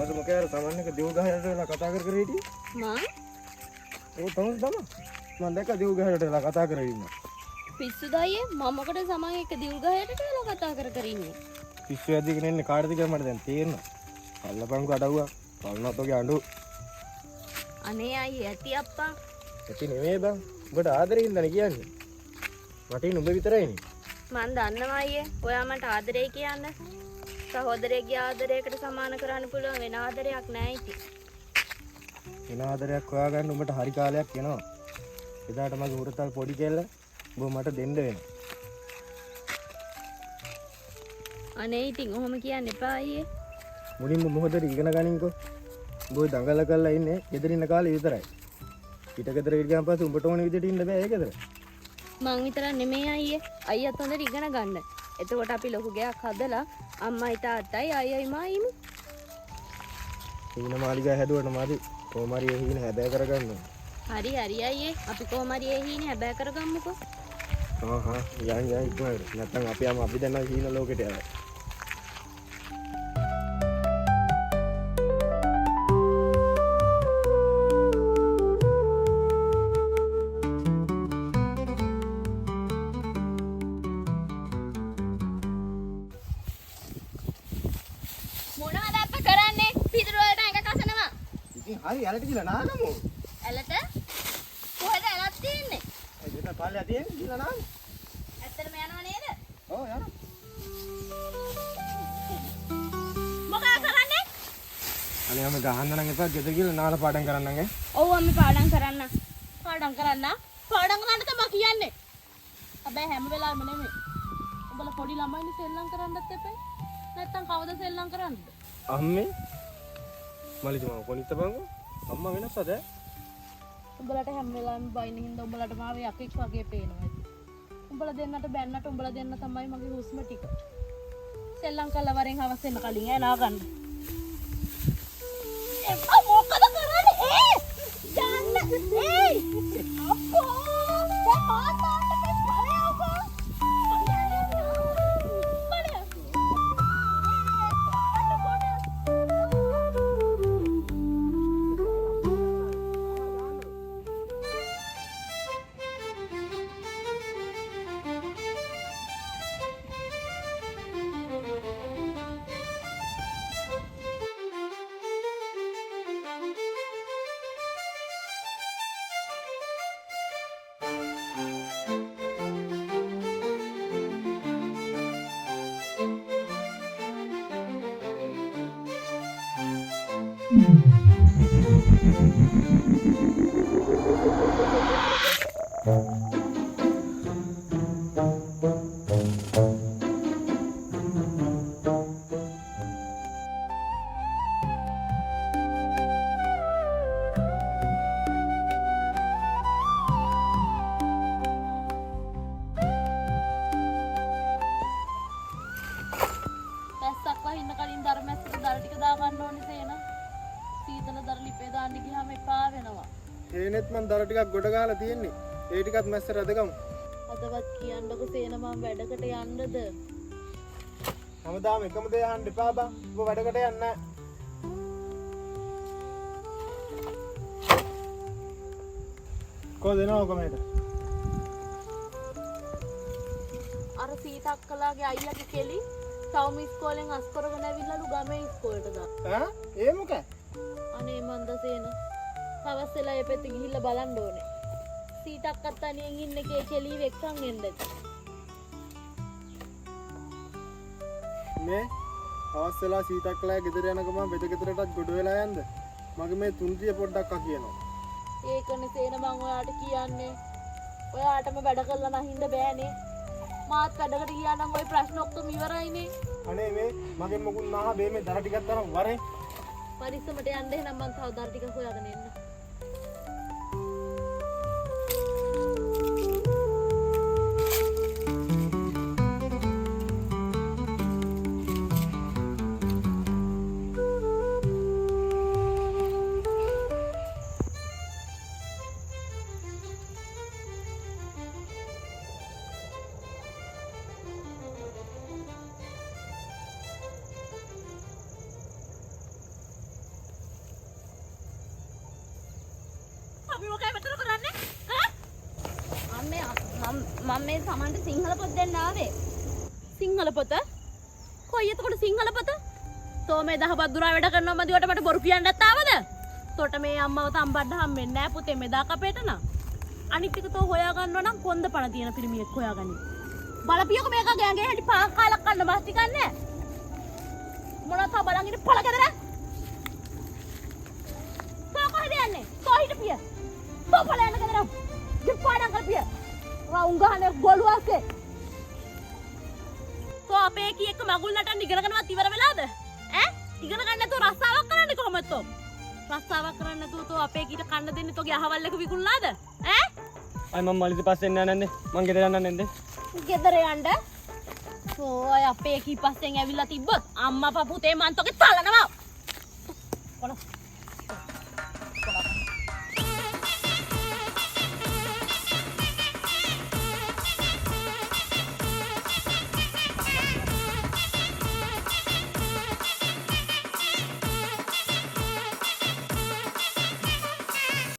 අද මොකද අර සමන් එක දෙව් ගහයට වෙලා කතා කර හිටියේ මං ඒක තමයි මම දැක්ක දෙව් ගහයට වෙලා කතා කර ඉන්නවා පිස්සුද අයියේ මම මොකටද සමන් එක දිව් ගහයට වෙලා කතා කර ඉන්නේ පිස්සු ඇදගෙන ඉන්නේ කාටද කියලා මට දැන් තේරෙනවා අල්ලපන්කෝ අඩවුවා කල්නත් ඔගේ අඬු අනේ අයියේ ඇති අප්පා ඇති නෙමෙයි බං උඹට ආදරේ ඉඳලා කියන්නේ වටින් උඹ විතරයිනේ මං දන්නවා අයියේ ඔයා මට ආදරේ කියන්නේ සහෝදරයෙක්ගේ ආදරයකට සමාන කරන්න පුළුවන් වෙන ආදරයක් නෑ ඉතින්. වෙන ආදරයක් හොයාගන්න උඹට හරි කාලයක් යනවා. එදාට මගේ හුරතල් පොඩි කෙල්ල උඹ මට දෙන්න වෙනවා. අනේ ඉතින් ඔහොම කියන්න එපා අයියේ. මුලින්ම මොහොතට ඉගෙන ගනින්කෝ. උඹ දඟල කරලා ඉන්නේ ගෙදර ඉන්න කාලේ විතරයි. පිට ගෙදර ගියාන් පස්සේ උඹට ඕන විදිහට ඉන්න බෑ ඒ ගෙදර. මං විතරක් නෙමෙයි අයියේ. අයියත් හොඳට ඉගෙන ගන්න. එතකොට අපි ලොකු ගයක් හදලා අම්මයි තාත්තයි අයියයි මායිමු. හීන මාලිගා හැදුවට මදි. කොහොම හරි ඒ හීන හැබෑ කරගන්න ඕනේ. හරි අයියේ. අපි කොහොම හරි ඒ හීන හැබෑ කරගමුකෝ. යන් ඉක්මනට. නැත්තම් අපි යමු අපි දැන් හීන ලෝකෙට යනවා. හරි ඇලට ගිහලා නාගමු. ඇලට? කොහෙද ඇලක් තියෙන්නේ? ඒ දෙන්න පාළේ තියෙන්නේ ගිහලා නාගමු. ඇත්තටම යනව නේද? ඔව් යනවා. මොකද කරන්නේ? අනේ අපි ගහන්න නම් එපා ගෙදර ගිහලා නාලා පාඩම් කරන්නම් ඈ. ඔව් අපි පාඩම් කරන්න. පාඩම් කරන්න තමයි කියන්නේ. හැබැයි හැම වෙලාවෙම නෙමෙයි. උඹලා පොඩි ළමයිනි සෙල්ලම් කරන්නත් එපා. නැත්තම් කවද සෙල්ලම් කරන්නේ? අම්මේ මලිතුමා කොනිට බංගෝ අම්මා වෙනස්සද උඹලට හැම වෙලාවෙම බයින හින්දා උඹලට මාව යකෙක් වගේ පේනවා ඉතින් උඹලා දෙන්නට බැන්නට උඹලා දෙන්න තමයි මගේ හුස්ම ටික සෙල්ලම් කළා වරෙන් හවස් වෙන කලින් ඈ නා ගන්න එපා මොකද කරන්නේ යන්න අප්පෝ ඒනෙත් මන් දර ටිකක් ගොඩ ගහලා තියෙන්නේ. ඒ ටිකත් මැස්සට අදගමු. අදවත් කියන්නකො සේන මම වැඩකට යන්නද? හැමදාම එකම දේ අහන්න එපා බං. ඔබ වැඩකට යන්නේ නැහැ. කොහෙද එනවා කොමෙට? අර සීතක්කලාගේ අයියාගේ කෙලි සෞම ඉස්කෝලෙන් අස් කරගෙන ඇවිල්ලාලු ගමේ ඉස්කෝලේට දාන්න. ඒ මොකද? අනේ මන්ද සේන හවස් වෙලා ඒ පැත්තේ ගිහිල්ලා බලන්න ඕනේ. සීතක් අත්තනියෙන් ඉන්න එකේ කෙලීව එක්කන් එන්නද? මේ හවස් වෙලා සීතක්ලා ගෙදර යන ගමන් බෙද ගෙදරටත් ගොඩ වෙලා යන්ද? මගේ මේ තුන්තිය පොඩ්ඩක් කියනවා. ඒකනේ සේන මං ඔයාට කියන්නේ. ඔයාටම වැඩ කරලා නැහින්ද බෑනේ. මාත් වැඩකට ගියා නම් ওই ප්‍රශ්න ඔක්කොම ඉවරයිනේ. අනේ මේ මගෙන් මොකුත් නාහ බේ මේ දර ටිකක් තරම් වරේ. පරිස්සමට යන්න එහෙනම් මං තව දර ටික හොයාගෙන එන්න. අපි මොකයි මෙතන කරන්නේ? අම්මේ මම මේ සමන්ට සිංහල පොත් දෙන්න ආවේ. සිංහල පොත? කොයි එතකොට සිංහල පොත? තෝ මේ දහබත් දුරා වැඩ කරනවා මදිවට මට බොරු කියන්නත් ආවද? තොට මේ අම්මව තම්බන්න හම්බෙන්නේ නැහැ පුතේ මෙදා කපේට නම්. අනිත් එක තෝ හොයා ගන්නවා නම් කොන්ද පණ තියෙන පිරිමියෙක් හොයාගනි. බලපියක මේක ගෑන්ගේ හැටි පාක් කාලක් කන්න මාස්ටි කන්නේ. මොනවද තා බලන් ඉන්න පළ ගෙදර? තෝ කොහෙද යන්නේ? තෝ හිටපිය. තෝ පළ යන්න ගෙදර. ගිපාඩම් කරපිය. රවුම් ගහන්නේ ගොළුවාස්සේ. තෝ අපේ කීයක මගුල් නටන්න ඉගෙන ගන්නවත් ඉවර වෙලාද? ඈ? ඉගෙන ගන්න නැතුව රස්සාවක් කරන්නේ කොහොමද තෝ? රස්සාවක් කරන්න නැතුව තෝ අපේ කීට කන්න දෙන්නේ තෝගේ අහවල් එක විකුණලාද? ඈ? අය මම මල්ලිට පස්සේ එන්න නැන්නේ. මං ගෙදර යන්න නැන්නේ. ගෙදර යන්න. තෝ අය අපේ කී පස්සෙන් ඇවිල්ලා තිබ්බොත් අම්මා පුතේ මන් තෝගේ තලනවා.